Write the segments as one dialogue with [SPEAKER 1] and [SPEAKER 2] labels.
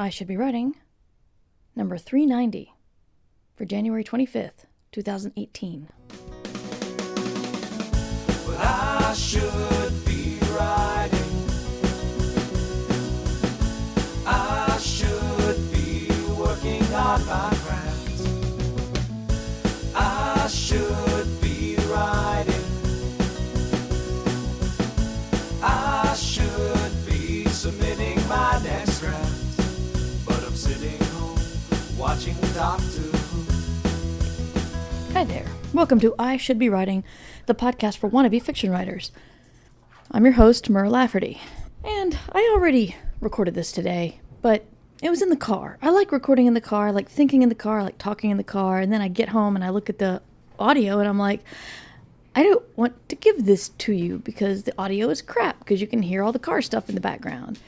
[SPEAKER 1] I should be writing number 390 for January 25th, 2018.
[SPEAKER 2] Well, I should be writing. I should be working on my craft. I should be writing. I should be submitting my next draft. But I'm sitting home watching Doctor Who.
[SPEAKER 1] Hi there. Welcome to I Should Be Writing, the podcast for wannabe fiction writers. I'm your host, Mur Lafferty. And I already recorded this today, but it was in the car. I like recording in the car. I like thinking in the car. I like talking in the car. And then I get home and I look at the audio and I'm like, I don't want to give this to you because the audio is crap because you can hear all the car stuff in the background.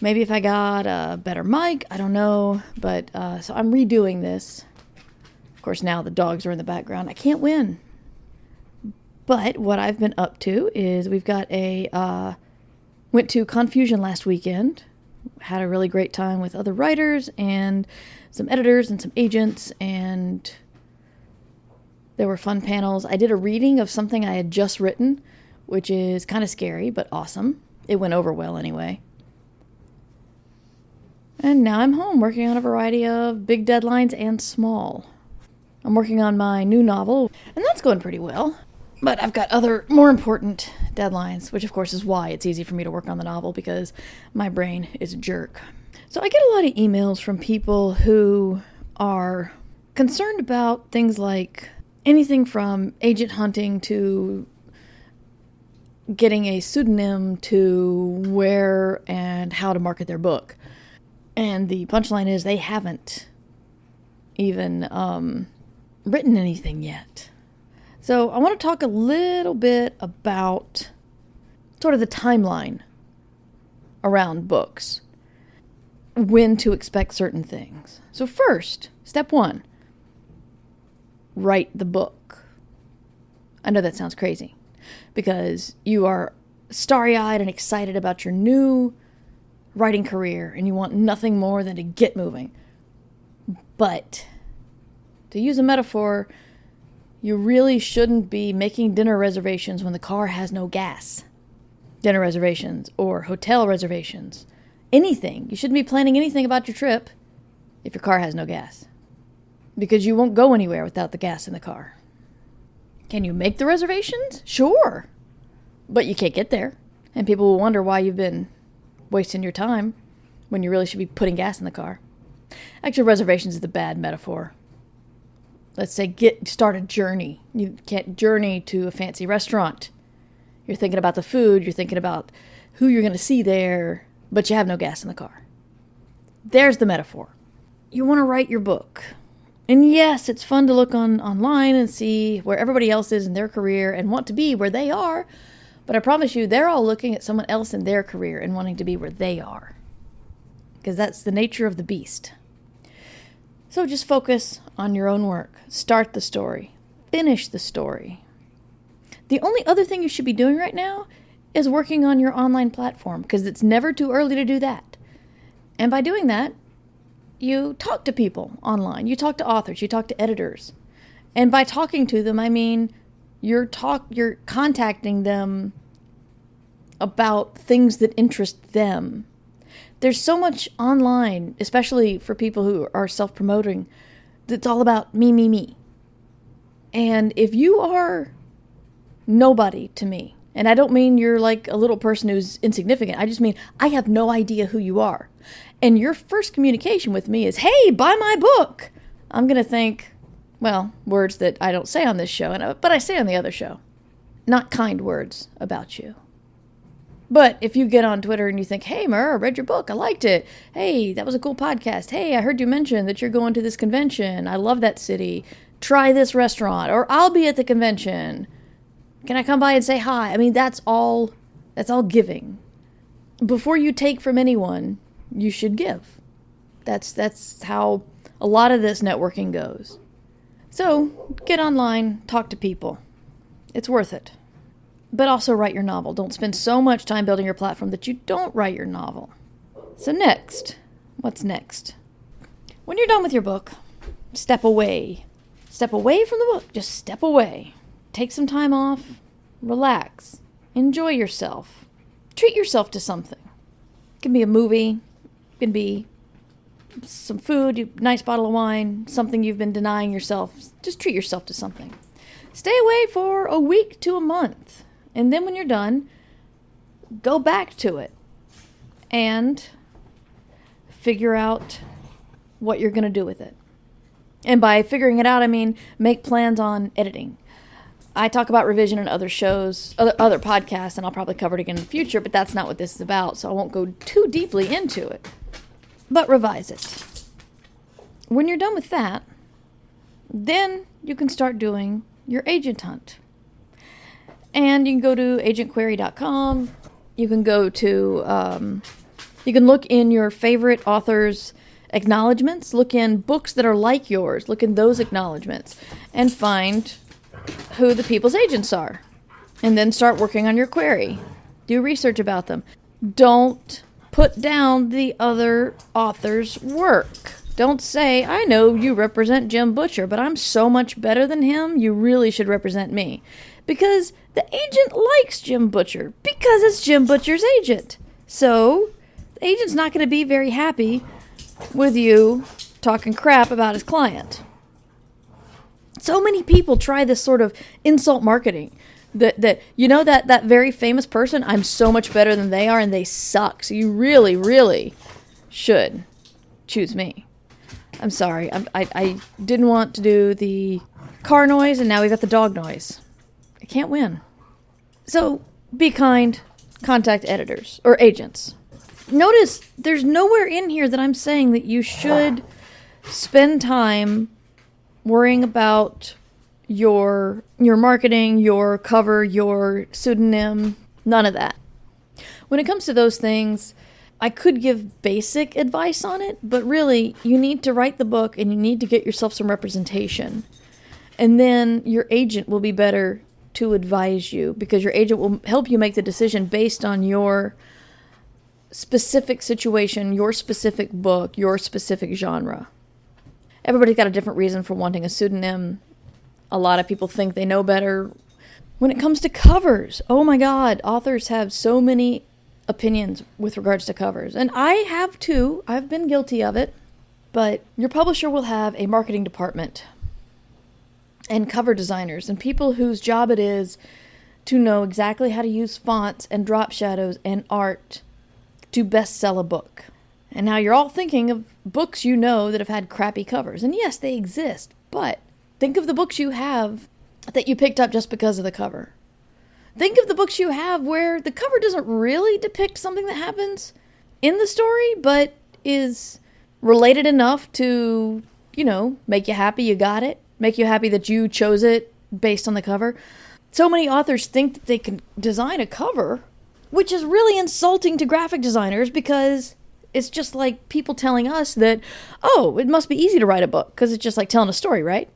[SPEAKER 1] Maybe if I got a better mic, I don't know. But so I'm redoing this. Of course, now the dogs are in the background. I can't win. But what I've been up to is we've got went to Confusion last weekend. Had a really great time with other writers and some editors and some agents, and there were fun panels. I did a reading of something I had just written, which is kind of scary, but awesome. It went over well anyway. And now I'm home working on a variety of big deadlines and small. I'm working on my new novel, and that's going pretty well. But I've got other, more important deadlines, which of course is why it's easy for me to work on the novel, because my brain is a jerk. So I get a lot of emails from people who are concerned about things like anything from agent hunting to getting a pseudonym to where and how to market their book. And the punchline is they haven't even written anything yet. So I want to talk a little bit about sort of the timeline around books, when to expect certain things. So first, step one, write the book. I know that sounds crazy because you are starry-eyed and excited about your new writing career and you want nothing more than to get moving. But to use a metaphor, you really shouldn't be making dinner reservations when the car has no gas. Dinner reservations or hotel reservations. Anything. You shouldn't be planning anything about your trip if your car has no gas. Because you won't go anywhere without the gas in the car. Can you make the reservations? Sure. But you can't get there. And people will wonder why you've been wasting your time when you really should be putting gas in the car. Actually, reservations is the bad metaphor. Let's say start a journey. You can't journey to a fancy restaurant. You're thinking about the food. You're thinking about who you're going to see there, but you have no gas in the car. There's the metaphor. You want to write your book. And yes, it's fun to look online and see where everybody else is in their career and want to be where they are. But I promise you, they're all looking at someone else in their career and wanting to be where they are. Because that's the nature of the beast. So just focus on your own work. Start the story. Finish the story. The only other thing you should be doing right now is working on your online platform, because it's never too early to do that. And by doing that, you talk to people online. You talk to authors. You talk to editors. And by talking to them, I mean you're contacting them about things that interest them. There's so much online, especially for people who are self-promoting, that's all about me, me, me. And if you are nobody to me, and I don't mean you're like a little person who's insignificant, I just mean I have no idea who you are. And your first communication with me is, hey, buy my book. I'm going to think, well, words that I don't say on this show, but I say on the other show. Not kind words about you. But if you get on Twitter and you think, hey, Mur, I read your book. I liked it. Hey, that was a cool podcast. Hey, I heard you mention that you're going to this convention. I love that city. Try this restaurant. Or I'll be at the convention. Can I come by and say hi? I mean, that's all giving. Before you take from anyone, you should give. That's how a lot of this networking goes. So get online, talk to people. It's worth it. But also write your novel. Don't spend so much time building your platform that you don't write your novel. So next, What's next? When you're done with your book, step away. Step away from the book. Just step away. Take some time off. Relax. Enjoy yourself. Treat yourself to something. It can be a movie. It can be some food, a nice bottle of wine, something you've been denying yourself. Just treat yourself to something. Stay away for a week to a month. And then when you're done, go back to it and figure out what you're going to do with it. And by figuring it out, I mean make plans on editing. I talk about revision in other shows, other podcasts, and I'll probably cover it again in the future, but that's not what this is about, so I won't go too deeply into it. But revise it. When you're done with that, then you can start doing your agent hunt. And you can go to agentquery.com. You can go to, you can look in your favorite author's acknowledgments, look in books that are like yours, look in those acknowledgments, and find who the people's agents are. And then start working on your query. Do research about them. Don't put down the other author's work. Don't say, I know you represent Jim Butcher, but I'm so much better than him, you really should represent me. Because the agent likes Jim Butcher, because it's Jim Butcher's agent. So, the agent's not going to be very happy with you talking crap about his client. So many people try this sort of insult marketing. That very famous person, I'm so much better than they are, and they suck. So you really, really should choose me. I'm sorry. I didn't want to do the car noise, and now we got the dog noise. I can't win. So be kind. Contact editors or agents. Notice there's nowhere in here that I'm saying that you should spend time worrying about your marketing, your cover, your pseudonym, none of that. When it comes to those things, I could give basic advice on it, but really, you need to write the book and you need to get yourself some representation. And then your agent will be better to advise you because your agent will help you make the decision based on your specific situation, your specific book, your specific genre. Everybody's got a different reason for wanting a pseudonym. A lot of people think they know better. When it comes to covers, oh my God, authors have so many opinions with regards to covers. And I have too. I've been guilty of it. But your publisher will have a marketing department and cover designers and people whose job it is to know exactly how to use fonts and drop shadows and art to best sell a book. And now you're all thinking of books you know that have had crappy covers. And yes, they exist, but think of the books you have that you picked up just because of the cover. Think of the books you have where the cover doesn't really depict something that happens in the story, but is related enough to, make you happy you got it, make you happy that you chose it based on the cover. So many authors think that they can design a cover, which is really insulting to graphic designers because it's just like people telling us that, oh, it must be easy to write a book because it's just like telling a story, right?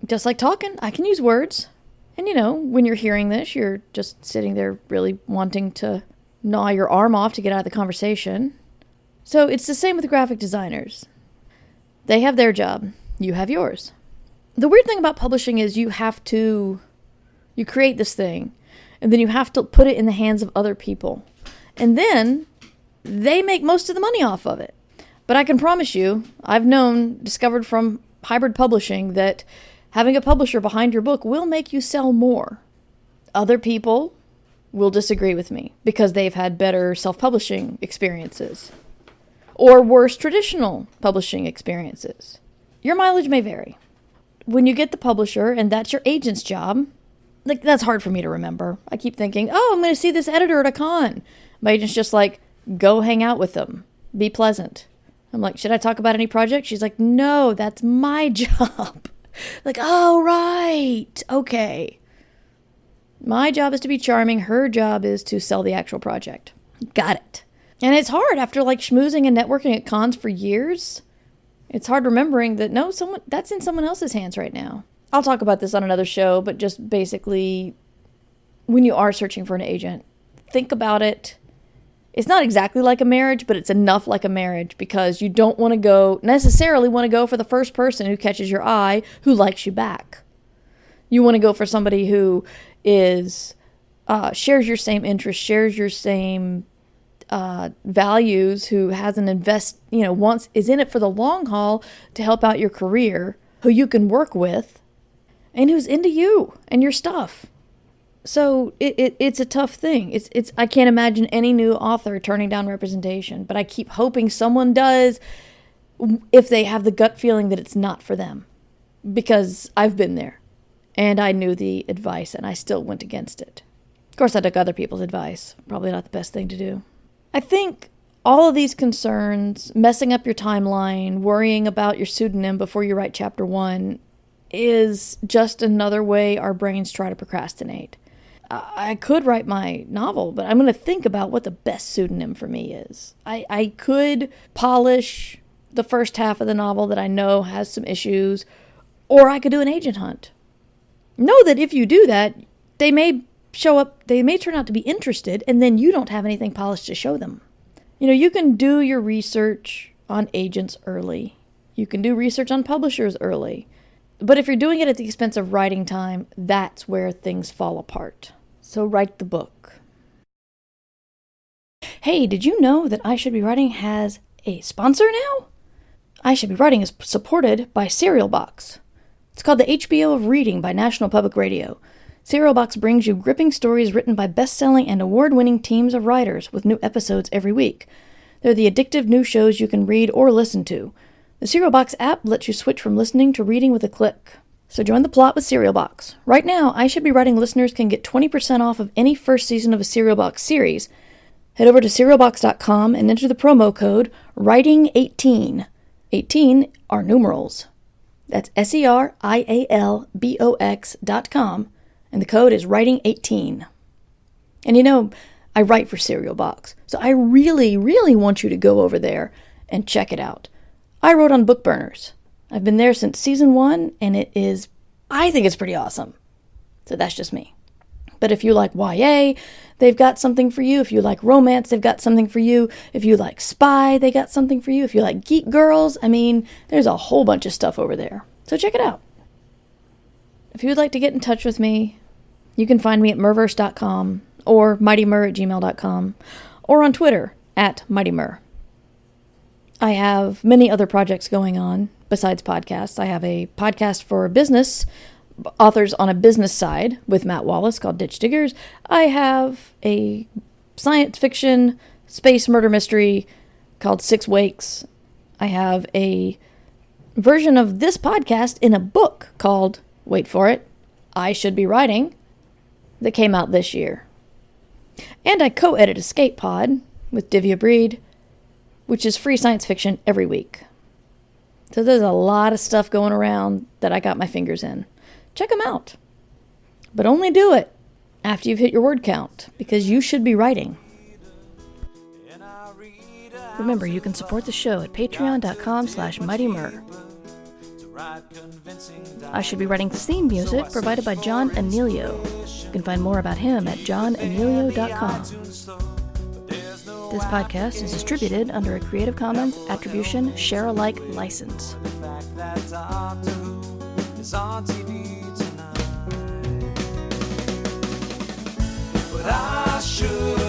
[SPEAKER 1] Just like talking, I can use words. And when you're hearing this, you're just sitting there really wanting to gnaw your arm off to get out of the conversation. So it's the same with graphic designers. They have their job. You have yours. The weird thing about publishing is you create this thing, and then you have to put it in the hands of other people. And then they make most of the money off of it. But I can promise you, I've discovered from hybrid publishing that having a publisher behind your book will make you sell more. Other people will disagree with me because they've had better self-publishing experiences or worse traditional publishing experiences. Your mileage may vary. When you get the publisher and that's your agent's job, that's hard for me to remember. I keep thinking, oh, I'm going to see this editor at a con. My agent's just like, go hang out with them. Be pleasant. I'm like, should I talk about any project? She's like, no, that's my job. Like, oh, right. Okay. My job is to be charming. Her job is to sell the actual project. Got it. And it's hard after schmoozing and networking at cons for years. It's hard remembering that, no, that's in someone else's hands right now. I'll talk about this on another show, but just basically, when you are searching for an agent, think about it It's not exactly like a marriage, but it's enough like a marriage because you don't necessarily want to go for the first person who catches your eye, who likes you back. You want to go for somebody who is shares your same interests, shares your same values, who has is in it for the long haul to help out your career, who you can work with, and who's into you and your stuff. So it's a tough thing. I can't imagine any new author turning down representation, but I keep hoping someone does if they have the gut feeling that it's not for them, because I've been there and I knew the advice and I still went against it. Of course, I took other people's advice. Probably not the best thing to do. I think all of these concerns, messing up your timeline, worrying about your pseudonym before you write chapter 1, is just another way our brains try to procrastinate. I could write my novel, but I'm going to think about what the best pseudonym for me is. I could polish the first half of the novel that I know has some issues, or I could do an agent hunt. Know that if you do that, they may show up, they may turn out to be interested, and then you don't have anything polished to show them. You can do your research on agents early. You can do research on publishers early. But if you're doing it at the expense of writing time, that's where things fall apart. So write the book. Hey, did you know that I Should Be Writing has a sponsor now? I Should Be Writing is supported by Serial Box. It's called the HBO of Reading by National Public Radio. Serial Box brings you gripping stories written by best-selling and award-winning teams of writers with new episodes every week. They're the addictive new shows you can read or listen to. The Serial Box app lets you switch from listening to reading with a click. So join the plot with Serial Box. Right now, I Should Be Writing listeners can get 20% off of any first season of a Serial Box series. Head over to serialbox.com and enter the promo code WRITING18. 18 are numerals. That's SERIALBOX.com, and the code is WRITING18. And I write for Serial Box, so I really, really want you to go over there and check it out. I wrote on Book Burners. I've been there since season 1, and I think it's pretty awesome. So that's just me. But if you like YA, they've got something for you. If you like romance, they've got something for you. If you like spy, they got something for you. If you like geek girls, there's a whole bunch of stuff over there. So check it out. If you would like to get in touch with me, you can find me at murverse.com or mightymur@gmail.com or on Twitter @mightymur. I have many other projects going on besides podcasts. I have a podcast for business, authors on a business side, with Matt Wallace called Ditch Diggers. I have a science fiction space murder mystery called Six Wakes. I have a version of this podcast in a book called, wait for it, I Should Be Writing, that came out this year. And I co-edit Escape Pod with Divya Breed, which is free science fiction every week. So there's a lot of stuff going around that I got my fingers in. Check them out. But only do it after you've hit your word count, because you should be writing. Remember, you can support the show at patreon.com/mightymur. I Should Be Writing theme music provided by John Anelio. You can find more about him at johnanelio.com. This podcast is distributed under a Creative Commons Attribution Share-alike license.
[SPEAKER 2] But I should